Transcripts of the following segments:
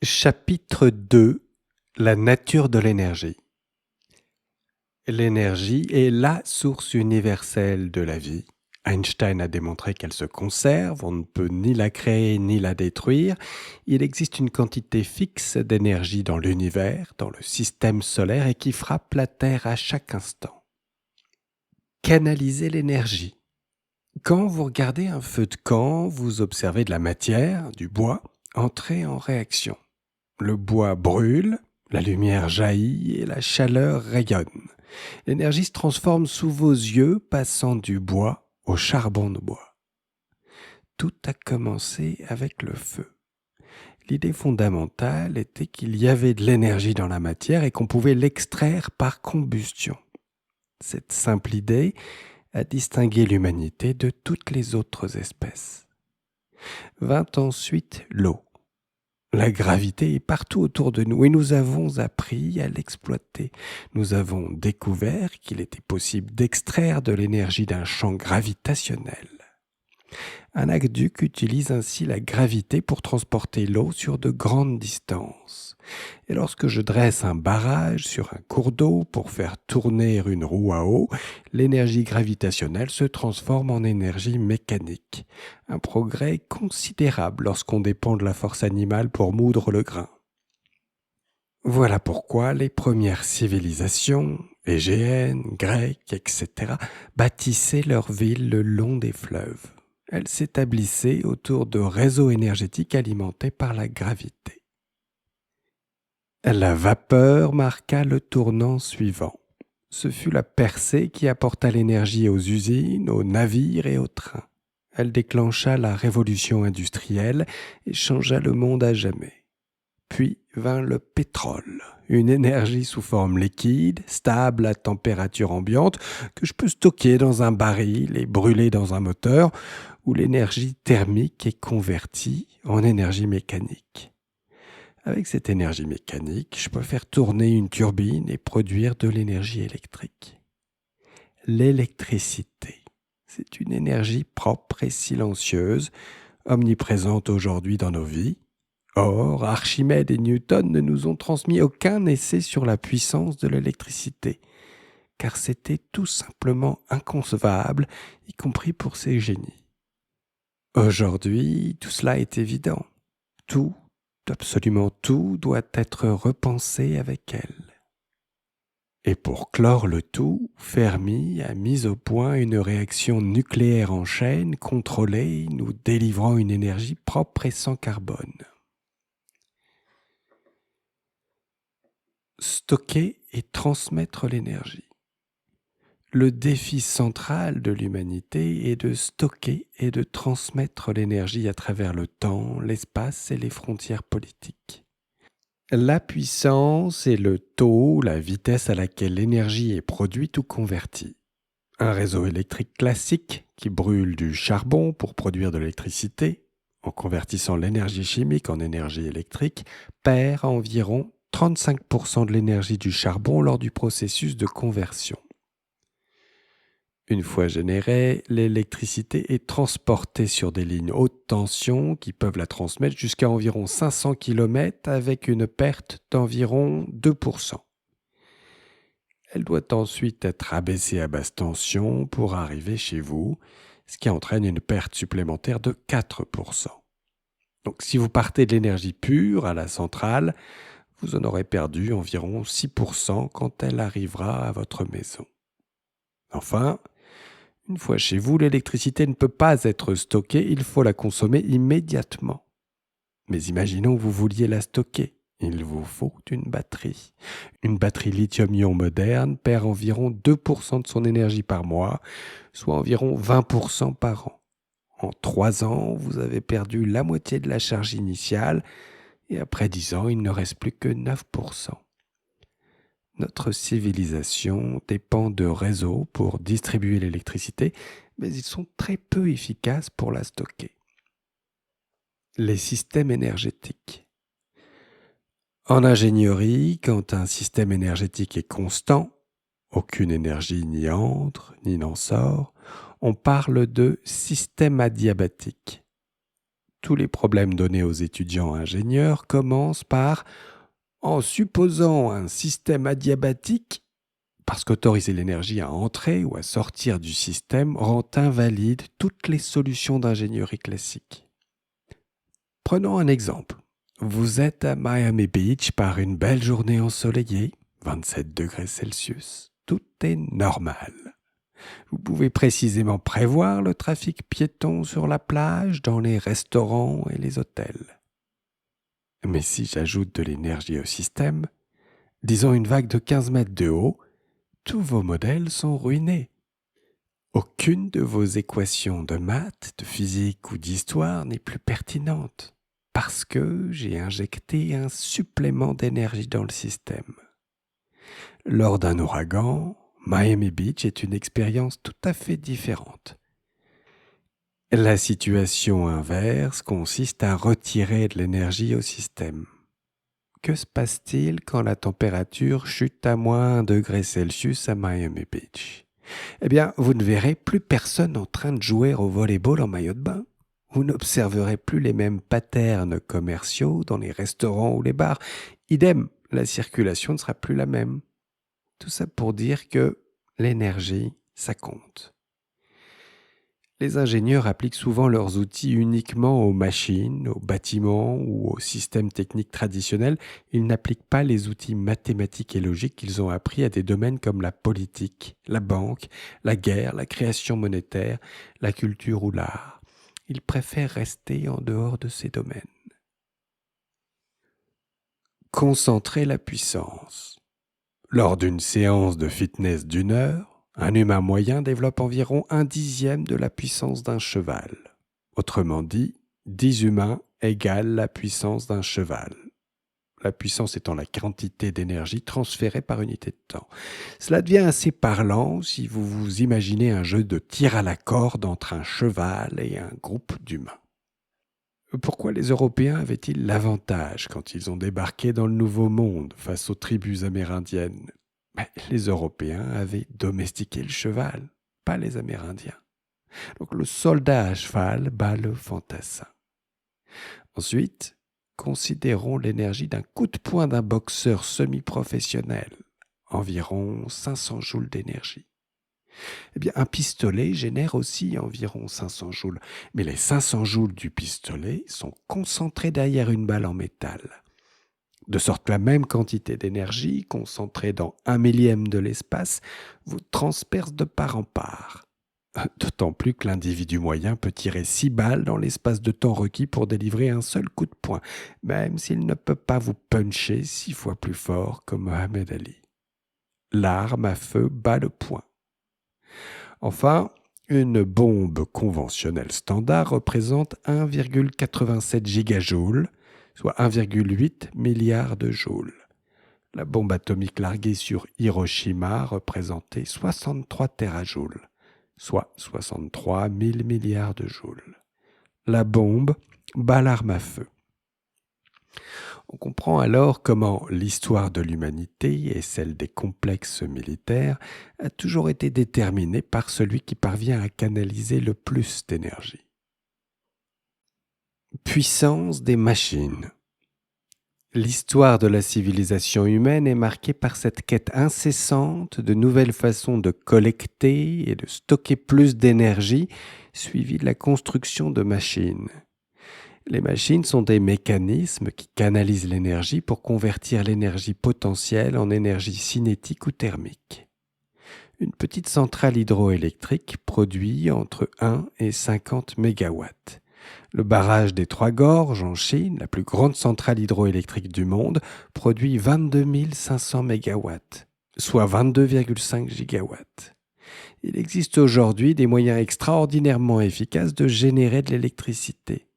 Chapitre 2: La nature de l'énergie. L'énergie est la source universelle de la vie. Einstein a démontré qu'elle se conserve, on ne peut ni la créer ni la détruire. Il existe une quantité fixe d'énergie dans l'univers, dans le système solaire et qui frappe la Terre à chaque instant. Canaliser l'énergie. Quand vous regardez un feu de camp, vous observez de la matière, du bois, entrer en réaction. Le bois brûle, la lumière jaillit et la chaleur rayonne. L'énergie se transforme sous vos yeux, passant du bois au charbon de bois. Tout a commencé avec le feu. L'idée fondamentale était qu'il y avait de l'énergie dans la matière et qu'on pouvait l'extraire par combustion. Cette simple idée a distingué l'humanité de toutes les autres espèces. Vint ensuite l'eau. La gravité est partout autour de nous et nous avons appris à l'exploiter. Nous avons découvert qu'il était possible d'extraire de l'énergie d'un champ gravitationnel. Un aqueduc utilise ainsi la gravité pour transporter l'eau sur de grandes distances. Et lorsque je dresse un barrage sur un cours d'eau pour faire tourner une roue à eau, l'énergie gravitationnelle se transforme en énergie mécanique. Un progrès considérable lorsqu'on dépend de la force animale pour moudre le grain. Voilà pourquoi les premières civilisations, égéennes, grecques, etc., bâtissaient leurs villes le long des fleuves. Elles s'établissaient autour de réseaux énergétiques alimentés par la gravité. La vapeur marqua le tournant suivant. Ce fut la percée qui apporta l'énergie aux usines, aux navires et aux trains. Elle déclencha la révolution industrielle et changea le monde à jamais. Puis vint le pétrole, une énergie sous forme liquide, stable à température ambiante, que je peux stocker dans un baril et brûler dans un moteur, où l'énergie thermique est convertie en énergie mécanique. Avec cette énergie mécanique, je peux faire tourner une turbine et produire de l'énergie électrique. L'électricité, c'est une énergie propre et silencieuse, omniprésente aujourd'hui dans nos vies. Or, Archimède et Newton ne nous ont transmis aucun essai sur la puissance de l'électricité, car c'était tout simplement inconcevable, y compris pour ces génies. Aujourd'hui, tout cela est évident. Tout, absolument tout, doit être repensé avec elle. Et pour clore le tout, Fermi a mis au point une réaction nucléaire en chaîne contrôlée, nous délivrant une énergie propre et sans carbone. Stocker et transmettre l'énergie. Le défi central de l'humanité est de stocker et de transmettre l'énergie à travers le temps, l'espace et les frontières politiques. La puissance est le taux, la vitesse à laquelle l'énergie est produite ou convertie. Un réseau électrique classique qui brûle du charbon pour produire de l'électricité, en convertissant l'énergie chimique en énergie électrique, perd environ 35% de l'énergie du charbon lors du processus de conversion. Une fois générée, l'électricité est transportée sur des lignes haute tension qui peuvent la transmettre jusqu'à environ 500 km avec une perte d'environ 2%. Elle doit ensuite être abaissée à basse tension pour arriver chez vous, ce qui entraîne une perte supplémentaire de 4%. Donc si vous partez de l'énergie pure à la centrale, vous en aurez perdu environ 6% quand elle arrivera à votre maison. Enfin, une fois chez vous, l'électricité ne peut pas être stockée, il faut la consommer immédiatement. Mais imaginons que vous vouliez la stocker. Il vous faut une batterie. Une batterie lithium-ion moderne perd environ 2% de son énergie par mois, soit environ 20% par an. En 3 ans, vous avez perdu la moitié de la charge initiale et après 10 ans, il ne reste plus que 9%. Notre civilisation dépend de réseaux pour distribuer l'électricité, mais ils sont très peu efficaces pour la stocker. Les systèmes énergétiques. En ingénierie, quand un système énergétique est constant, aucune énergie n'y entre ni n'en sort, on parle de système adiabatique. Tous les problèmes donnés aux étudiants ingénieurs commencent par en supposant un système adiabatique, parce qu'autoriser l'énergie à entrer ou à sortir du système rend invalide toutes les solutions d'ingénierie classique. Prenons un exemple. Vous êtes à Miami Beach par une belle journée ensoleillée, 27 degrés Celsius. Tout est normal. Vous pouvez précisément prévoir le trafic piéton sur la plage, dans les restaurants et les hôtels. Mais si j'ajoute de l'énergie au système, disons une vague de 15 mètres de haut, tous vos modèles sont ruinés. Aucune de vos équations de maths, de physique ou d'histoire n'est plus pertinente parce que j'ai injecté un supplément d'énergie dans le système. Lors d'un ouragan, Miami Beach est une expérience tout à fait différente. La situation inverse consiste à retirer de l'énergie au système. Que se passe-t-il quand la température chute à moins 1 degré Celsius à Miami Beach ? Eh bien, vous ne verrez plus personne en train de jouer au volleyball en maillot de bain. Vous n'observerez plus les mêmes patterns commerciaux dans les restaurants ou les bars. Idem, la circulation ne sera plus la même. Tout ça pour dire que l'énergie, ça compte. Les ingénieurs appliquent souvent leurs outils uniquement aux machines, aux bâtiments ou aux systèmes techniques traditionnels. Ils n'appliquent pas les outils mathématiques et logiques qu'ils ont appris à des domaines comme la politique, la banque, la guerre, la création monétaire, la culture ou l'art. Ils préfèrent rester en dehors de ces domaines. Concentrer la puissance. Lors d'une séance de fitness d'1 heure, un humain moyen développe environ 1/10 de la puissance d'un cheval. Autrement dit, 10 humains égale la puissance d'un cheval. La puissance étant la quantité d'énergie transférée par unité de temps. Cela devient assez parlant si vous vous imaginez un jeu de tir à la corde entre un cheval et un groupe d'humains. Pourquoi les Européens avaient-ils l'avantage quand ils ont débarqué dans le Nouveau Monde face aux tribus amérindiennes ? Les Européens avaient domestiqué le cheval, pas les Amérindiens. Donc le soldat à cheval bat le fantassin. Ensuite, considérons l'énergie d'un coup de poing d'un boxeur semi-professionnel, environ 500 joules d'énergie. Eh bien, un pistolet génère aussi environ 500 joules, mais les 500 joules du pistolet sont concentrées derrière une balle en métal. De sorte que la même quantité d'énergie, concentrée dans 1/1000 de l'espace, vous transperce de part en part. D'autant plus que l'individu moyen peut tirer 6 balles dans l'espace de temps requis pour délivrer un seul coup de poing, même s'il ne peut pas vous puncher 6 fois plus fort comme Mohamed Ali. L'arme à feu bat le poing. Enfin, une bombe conventionnelle standard représente 1,87 gigajoules, soit 1,8 milliard de joules. La bombe atomique larguée sur Hiroshima représentait 63 terajoules, soit 63 000 milliards de joules. La bombe bat l'arme à feu. On comprend alors comment l'histoire de l'humanité et celle des complexes militaires a toujours été déterminée par celui qui parvient à canaliser le plus d'énergie. Puissance des machines. L'histoire de la civilisation humaine est marquée par cette quête incessante de nouvelles façons de collecter et de stocker plus d'énergie, suivie de la construction de machines. Les machines sont des mécanismes qui canalisent l'énergie pour convertir l'énergie potentielle en énergie cinétique ou thermique. Une petite centrale hydroélectrique produit entre 1 et 50 mégawatts. Le barrage des Trois Gorges en Chine, la plus grande centrale hydroélectrique du monde, produit 22 500 mégawatts, soit 22,5 gigawatts. Il existe aujourd'hui des moyens extraordinairement efficaces de générer de l'électricité.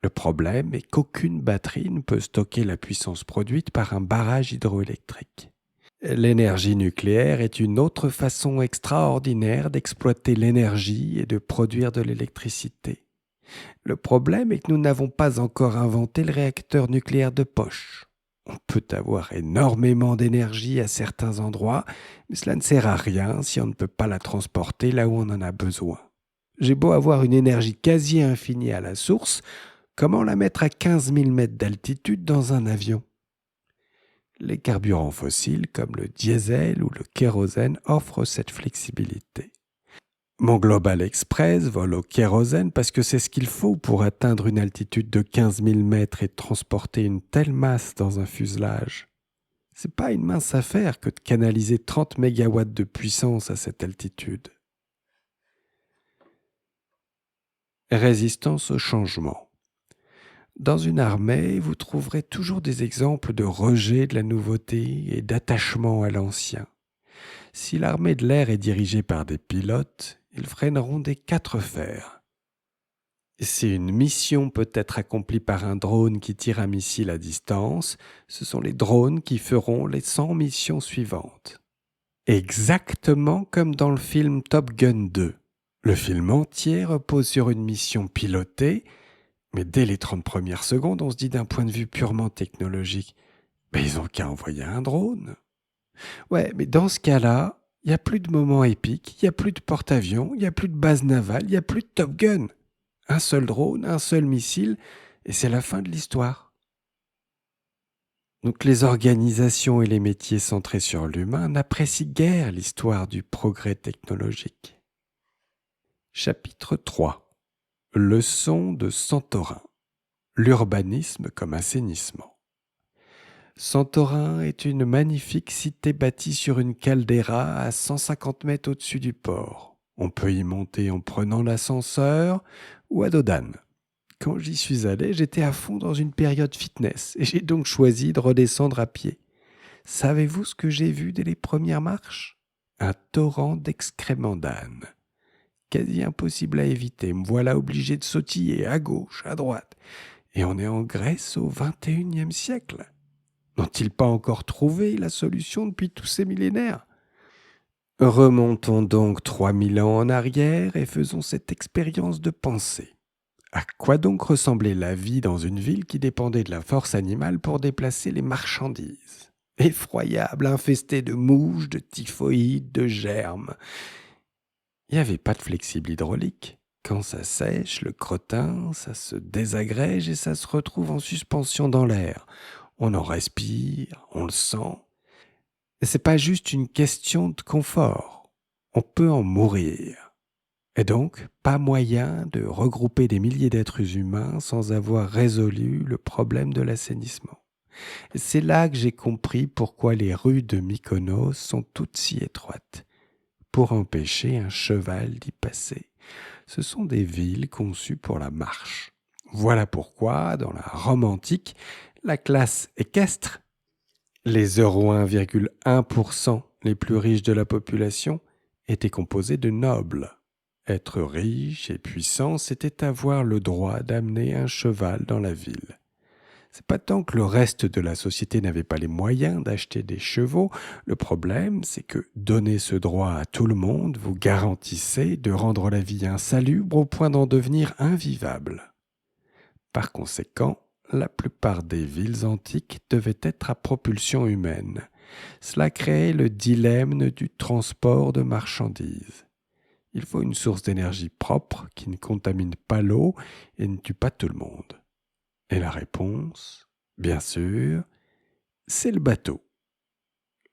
Le problème est qu'aucune batterie ne peut stocker la puissance produite par un barrage hydroélectrique. L'énergie nucléaire est une autre façon extraordinaire d'exploiter l'énergie et de produire de l'électricité. Le problème est que nous n'avons pas encore inventé le réacteur nucléaire de poche. On peut avoir énormément d'énergie à certains endroits, mais cela ne sert à rien si on ne peut pas la transporter là où on en a besoin. J'ai beau avoir une énergie quasi infinie à la source, Comment la mettre à 15 000 mètres d'altitude dans un avion? Les carburants fossiles comme le diesel ou le kérosène offrent cette flexibilité. Mon Global Express vole au kérosène parce que c'est ce qu'il faut pour atteindre une altitude de 15 000 mètres et transporter une telle masse dans un fuselage. C'est pas une mince affaire que de canaliser 30 mégawatts de puissance à cette altitude. Résistance au changement. Dans une armée, vous trouverez toujours des exemples de rejet de la nouveauté et d'attachement à l'ancien. Si l'armée de l'air est dirigée par des pilotes, ils freineront des 4 fers. Si une mission peut être accomplie par un drone qui tire un missile à distance, ce sont les drones qui feront les 100 missions suivantes. Exactement comme dans le film Top Gun 2. Le film entier repose sur une mission pilotée, mais dès les 30 premières secondes, on se dit d'un point de vue purement technologique, ils n'ont qu'à envoyer un drone. Ouais, mais dans ce cas-là, il n'y a plus de moments épiques, il n'y a plus de porte-avions, il n'y a plus de base navale, il n'y a plus de Top Gun. Un seul drone, un seul missile, et c'est la fin de l'histoire. Donc les organisations et les métiers centrés sur l'humain n'apprécient guère l'histoire du progrès technologique. Chapitre 3. Leçon de Santorin. L'urbanisme comme assainissement. Santorin est une magnifique cité bâtie sur une caldeira à 150 mètres au-dessus du port. On peut y monter en prenant l'ascenseur ou à dos d'âne. Quand j'y suis allé, j'étais à fond dans une période fitness et j'ai donc choisi de redescendre à pied. Savez-vous ce que j'ai vu dès les premières marches? Un torrent d'excréments d'âne. Quasi impossible à éviter, me voilà obligé de sautiller à gauche, à droite. Et on est en Grèce au XXIe siècle. N'ont-ils pas encore trouvé la solution depuis tous ces millénaires? Remontons donc 3000 ans en arrière et faisons cette expérience de pensée. À quoi donc ressemblait la vie dans une ville qui dépendait de la force animale pour déplacer les marchandises? Effroyable, infestée de mouches, de typhoïdes, de germes. Il n'y avait pas de flexible hydraulique. Quand ça sèche, le crottin, ça se désagrège et ça se retrouve en suspension dans l'air. On en respire, on le sent. Et c'est pas juste une question de confort. On peut en mourir. Et donc, pas moyen de regrouper des milliers d'êtres humains sans avoir résolu le problème de l'assainissement. Et c'est là que j'ai compris pourquoi les rues de Mykonos sont toutes si étroites. Pour empêcher un cheval d'y passer. Ce sont des villes conçues pour la marche. Voilà pourquoi, dans la Rome antique, la classe équestre, les 0,1% les plus riches de la population, étaient composés de nobles. Être riche et puissant, c'était avoir le droit d'amener un cheval dans la ville. C'est pas tant que le reste de la société n'avait pas les moyens d'acheter des chevaux, le problème c'est que donner ce droit à tout le monde vous garantissait de rendre la vie insalubre au point d'en devenir invivable. Par conséquent, la plupart des villes antiques devaient être à propulsion humaine. Cela créait le dilemme du transport de marchandises. Il faut une source d'énergie propre qui ne contamine pas l'eau et ne tue pas tout le monde. Et la réponse, bien sûr, c'est le bateau.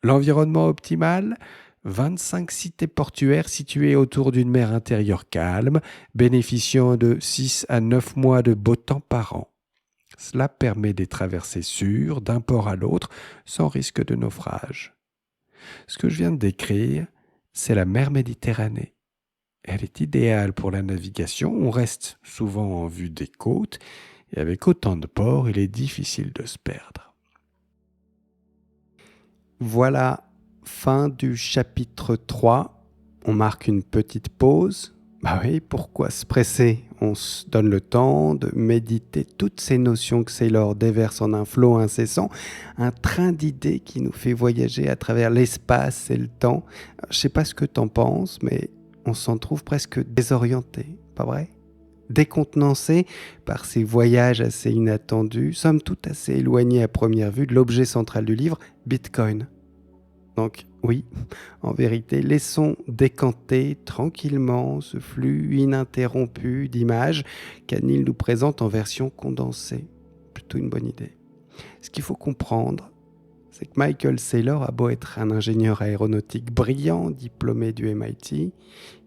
L'environnement optimal, 25 cités portuaires situées autour d'une mer intérieure calme, bénéficiant de 6 à 9 mois de beau temps par an. Cela permet des traversées sûres d'un port à l'autre sans risque de naufrage. Ce que je viens de décrire, c'est la mer Méditerranée. Elle est idéale pour la navigation, on reste souvent en vue des côtes, et avec autant de ports, il est difficile de se perdre. Voilà, fin du chapitre 3. On marque une petite pause. Bah oui, pourquoi se presser? On se donne le temps de méditer toutes ces notions que Saylor déverse en un flot incessant, un train d'idées qui nous fait voyager à travers l'espace et le temps. Je sais pas ce que t'en penses, mais on s'en trouve presque désorienté, pas vrai? Décontenancé par ces voyages assez inattendus, somme toute assez éloignés à première vue de l'objet central du livre, Bitcoin. Donc Oui, en vérité, laissons décanter tranquillement ce flux ininterrompu d'images qu'Anil nous présente en version condensée. Plutôt une bonne idée. Ce qu'il faut comprendre, c'est que Michael Saylor a beau être un ingénieur aéronautique brillant, diplômé du MIT,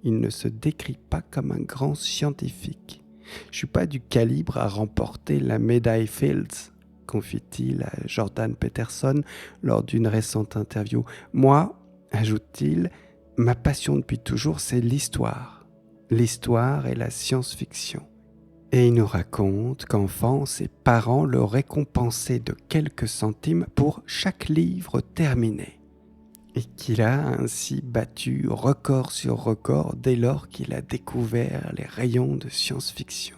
il ne se décrit pas comme un grand scientifique. Je suis pas du calibre à remporter la médaille Fields, confie-t-il à Jordan Peterson lors d'une récente interview. Moi, ajoute-t-il, ma passion depuis toujours, c'est l'histoire. L'histoire et la science-fiction. Et il nous raconte qu'enfant, ses parents le récompensaient de quelques centimes pour chaque livre terminé. Et qu'il a ainsi battu record sur record dès lors qu'il a découvert les rayons de science-fiction.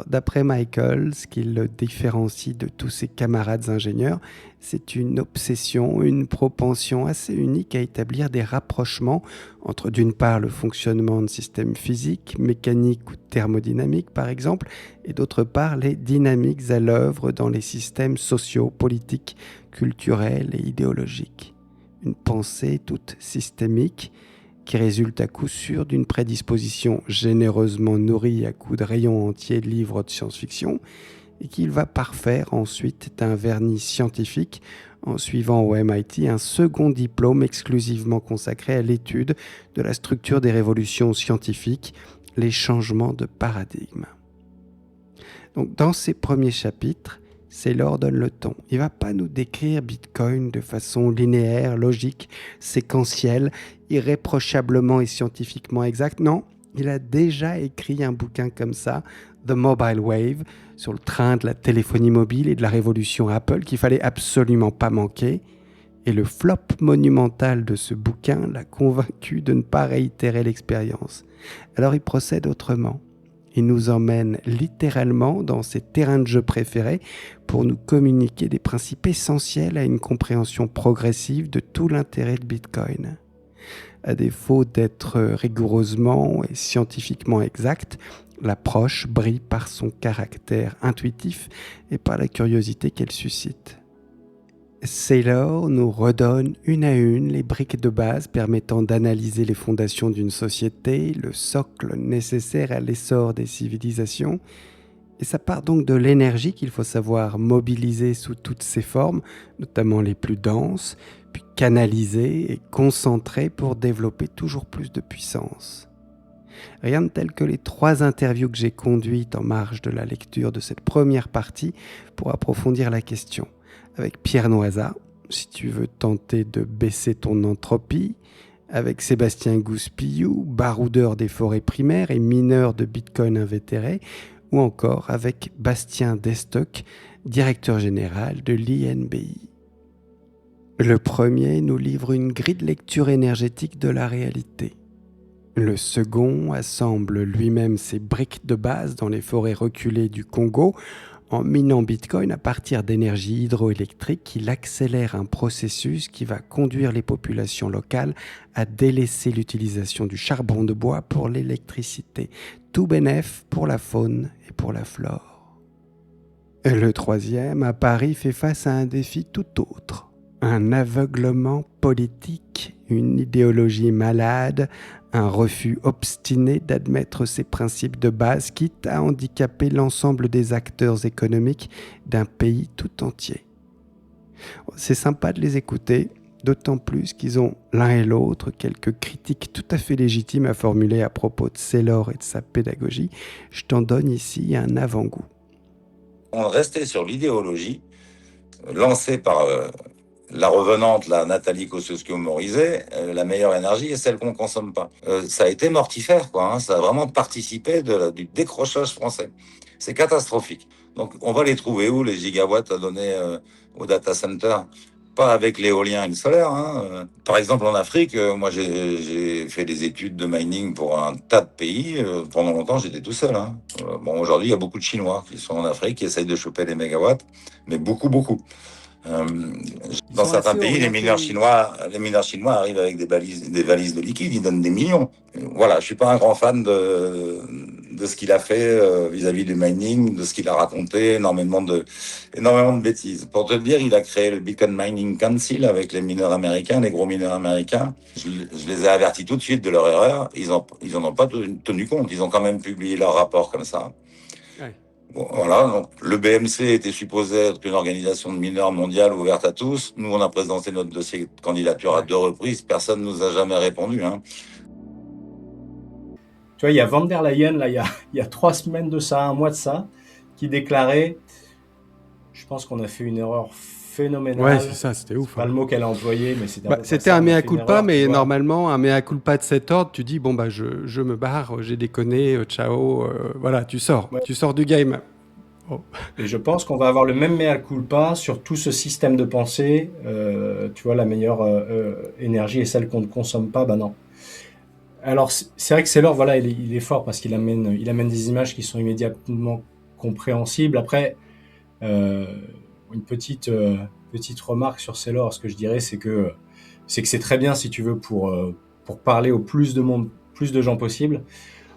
D'après Michael, ce qui le différencie de tous ses camarades ingénieurs, c'est une obsession, une propension assez unique à établir des rapprochements entre d'une part le fonctionnement de systèmes physiques, mécaniques ou thermodynamiques par exemple, et d'autre part les dynamiques à l'œuvre dans les systèmes sociaux, politiques, culturels et idéologiques. Une pensée toute systémique qui résulte à coup sûr d'une prédisposition généreusement nourrie à coups de rayons entiers de livres de science-fiction et qu'il va parfaire ensuite d'un vernis scientifique en suivant au MIT un second diplôme exclusivement consacré à l'étude de la structure des révolutions scientifiques, les changements de paradigme. Donc, dans ces premiers chapitres, Saylor donne le ton. Il ne va pas nous décrire Bitcoin de façon linéaire, logique, séquentielle, irréprochablement et scientifiquement exacte. Non, il a déjà écrit un bouquin comme ça, The Mobile Wave, sur le train de la téléphonie mobile et de la révolution Apple, qu'il fallait absolument pas manquer. Et le flop monumental de ce bouquin l'a convaincu de ne pas réitérer l'expérience. Alors il procède autrement. Il nous emmène littéralement dans ses terrains de jeu préférés pour nous communiquer des principes essentiels à une compréhension progressive de tout l'intérêt de Bitcoin. À défaut d'être rigoureusement et scientifiquement exact, l'approche brille par son caractère intuitif et par la curiosité qu'elle suscite. Saylor nous redonne une à une les briques de base permettant d'analyser les fondations d'une société, le socle nécessaire à l'essor des civilisations. Et ça part donc de l'énergie qu'il faut savoir mobiliser sous toutes ses formes, notamment les plus denses, puis canaliser et concentrer pour développer toujours plus de puissance. Rien de tel que les 3 interviews que j'ai conduites en marge de la lecture de cette première partie pour approfondir la question. Avec Pierre Noisat, si tu veux tenter de baisser ton entropie, avec Sébastien Gouspillou, baroudeur des forêts primaires et mineur de Bitcoin invétéré, ou encore avec Bastien Destock, directeur général de l'INBI. Le premier nous livre une grille de lecture énergétique de la réalité. Le second assemble lui-même ses briques de base dans les forêts reculées du Congo en minant Bitcoin à partir d'énergie hydroélectrique qui accélère un processus qui va conduire les populations locales à délaisser l'utilisation du charbon de bois pour l'électricité. Tout bénef pour la faune et pour la flore. Et le troisième, à Paris, fait face à un défi tout autre. Un aveuglement politique, une idéologie malade, un refus obstiné d'admettre ses principes de base, quitte à handicaper l'ensemble des acteurs économiques d'un pays tout entier. C'est sympa de les écouter, d'autant plus qu'ils ont l'un et l'autre quelques critiques tout à fait légitimes à formuler à propos de Saylor et de sa pédagogie. Je t'en donne ici un avant-goût. On restait sur l'idéologie lancée par la revenante, la Nathalie Kosciusko-Morizet, la meilleure énergie est celle qu'on ne consomme pas. Ça a été mortifère, quoi. Ça a vraiment participé du décrochage français. C'est catastrophique. Donc, on va les trouver où, les gigawatts à donner au data center? Pas avec l'éolien et le solaire. Par exemple, en Afrique, moi, j'ai fait des études de mining pour un tas de pays. Pendant longtemps, j'étais tout seul. Bon, aujourd'hui, il y a beaucoup de Chinois qui sont en Afrique, qui essayent de choper les mégawatts, mais beaucoup, beaucoup. Dans certains pays, les mineurs chinois arrivent avec des valises de liquide, ils donnent des millions. Voilà, je suis pas un grand fan de ce qu'il a fait vis-à-vis du mining, de ce qu'il a raconté, énormément de bêtises. Pour te dire, il a créé le Bitcoin Mining Council avec les mineurs américains, les gros mineurs américains. Je les ai avertis tout de suite de leur erreur. Ils en ont pas tenu compte. Ils ont quand même publié leur rapport comme ça. Ouais. Bon, voilà, donc le BMC était supposé être une organisation de mineurs mondiale ouverte à tous. Nous, on a présenté notre dossier de candidature à 2 reprises. Personne ne nous a jamais répondu. Tu vois, il y a Van der Leyen, là, il y a 3 semaines de ça, 1 mois de ça, qui déclarait, je pense qu'on a fait une erreur phénoménale. Ouais, c'est ça, c'était ouf. C'est pas le mot qu'elle a employé, mais c'était c'était un mea culpa, mais normalement, un mea culpa de cet ordre, tu dis, bon, bah, je me barre, j'ai déconné, ciao, voilà, tu sors du game. Oh. Et je pense qu'on va avoir le même mea culpa sur tout ce système de pensée. Tu vois, la meilleure énergie est celle qu'on ne consomme pas, bah non. Alors, c'est vrai que Saylor, voilà, il est fort parce qu'il amène des images qui sont immédiatement compréhensibles. Après, une petite remarque sur Saylor, ce que je dirais, c'est que c'est très bien, si tu veux, pour parler au plus de monde, plus de gens possible.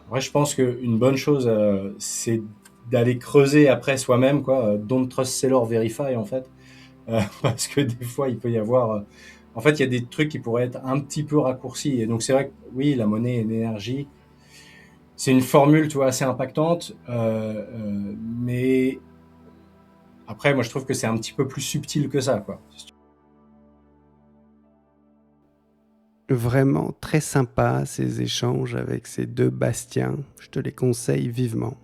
Après, je pense qu'une bonne chose, c'est d'aller creuser après soi-même, quoi. Don't trust Saylor, verify, en fait. Parce que des fois, il peut y avoir... en fait, il y a des trucs qui pourraient être un petit peu raccourcis. Et donc, c'est vrai que, oui, la monnaie et l'énergie, c'est une formule, tu vois, assez impactante. Mais après, moi, je trouve que c'est un petit peu plus subtil que ça, quoi. Vraiment très sympa ces échanges avec ces 2 Bastiens. Je te les conseille vivement.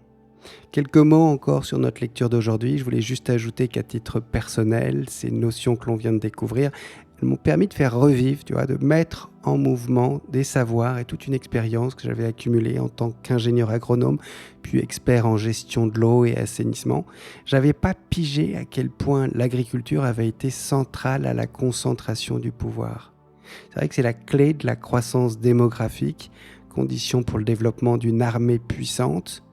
Quelques mots encore sur notre lecture d'aujourd'hui. Je voulais juste ajouter qu'à titre personnel, ces notions que l'on vient de découvrir, elles m'ont permis de faire revivre, tu vois, de mettre en mouvement des savoirs et toute une expérience que j'avais accumulée en tant qu'ingénieur agronome, puis expert en gestion de l'eau et assainissement. J'avais pas pigé à quel point l'agriculture avait été centrale à la concentration du pouvoir. C'est vrai que c'est la clé de la croissance démographique, condition pour le développement d'une armée puissante,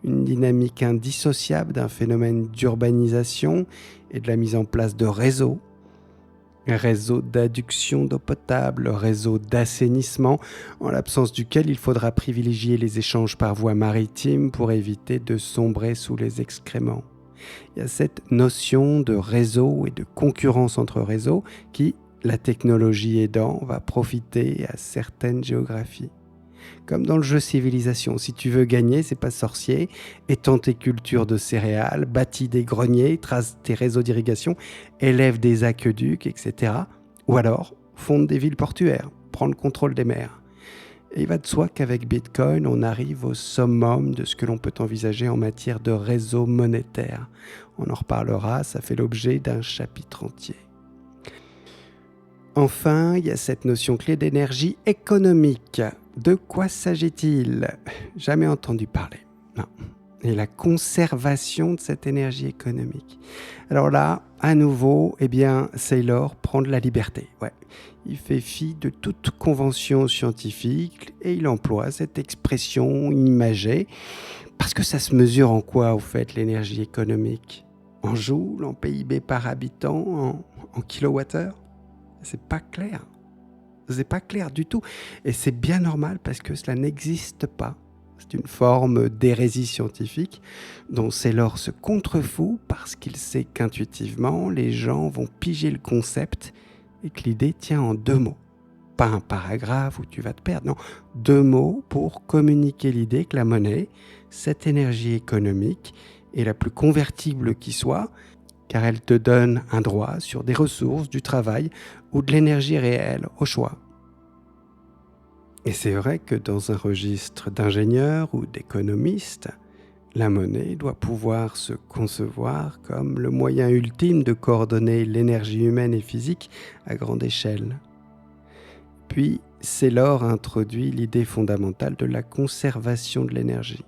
une dynamique indissociable d'un phénomène d'urbanisation et de la mise en place de réseaux. Un réseau d'adduction d'eau potable, réseau d'assainissement, en l'absence duquel il faudra privilégier les échanges par voie maritime pour éviter de sombrer sous les excréments. Il y a cette notion de réseau et de concurrence entre réseaux qui, la technologie aidant, va profiter à certaines géographies. Comme dans le jeu Civilisation, si tu veux gagner, c'est pas sorcier, étends tes cultures de céréales, bâtis des greniers, trace tes réseaux d'irrigation, élève des aqueducs, etc. Ou alors, fonde des villes portuaires, prends le contrôle des mers. Et il va de soi qu'avec Bitcoin, on arrive au summum de ce que l'on peut envisager en matière de réseau monétaire. On en reparlera, ça fait l'objet d'un chapitre entier. Enfin, il y a cette notion clé d'énergie économique. De quoi s'agit-il ? Jamais entendu parler. Non. Et la conservation de cette énergie économique. Alors là, à nouveau, Saylor prend de la liberté. Ouais. Il fait fi de toute convention scientifique et il emploie cette expression imagée parce que ça se mesure en quoi, au fait, l'énergie économique ? En joule, en PIB par habitant, en kilowattheure ? C'est pas clair. C'est pas clair du tout. Et c'est bien normal parce que cela n'existe pas. C'est une forme d'hérésie scientifique dont Saylor se contrefout parce qu'il sait qu'intuitivement, les gens vont piger le concept et que l'idée tient en 2 mots. Pas un paragraphe où tu vas te perdre, non. 2 mots pour communiquer l'idée que la monnaie, cette énergie économique, est la plus convertible qui soit, car elle te donne un droit sur des ressources, du travail ou de l'énergie réelle, au choix. Et c'est vrai que dans un registre d'ingénieurs ou d'économistes, la monnaie doit pouvoir se concevoir comme le moyen ultime de coordonner l'énergie humaine et physique à grande échelle. Puis, Saylor introduit l'idée fondamentale de la conservation de l'énergie.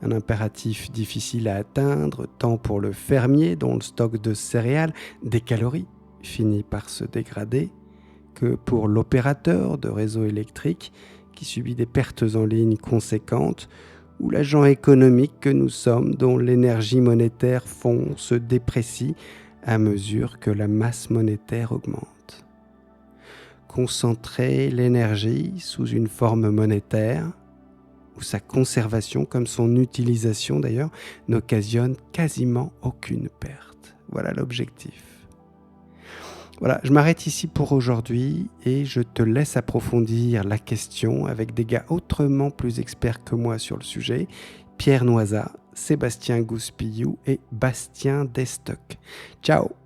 Un impératif difficile à atteindre, tant pour le fermier dont le stock de céréales, des calories, finit par se dégrader, que pour l'opérateur de réseau électrique qui subit des pertes en ligne conséquentes, ou l'agent économique que nous sommes dont l'énergie monétaire fond se déprécie à mesure que la masse monétaire augmente. Concentrer l'énergie sous une forme monétaire, où sa conservation, comme son utilisation d'ailleurs, n'occasionne quasiment aucune perte. Voilà l'objectif. Voilà, je m'arrête ici pour aujourd'hui et je te laisse approfondir la question avec des gars autrement plus experts que moi sur le sujet, Pierre Noisat, Sébastien Gouspillou et Bastien Destock. Ciao!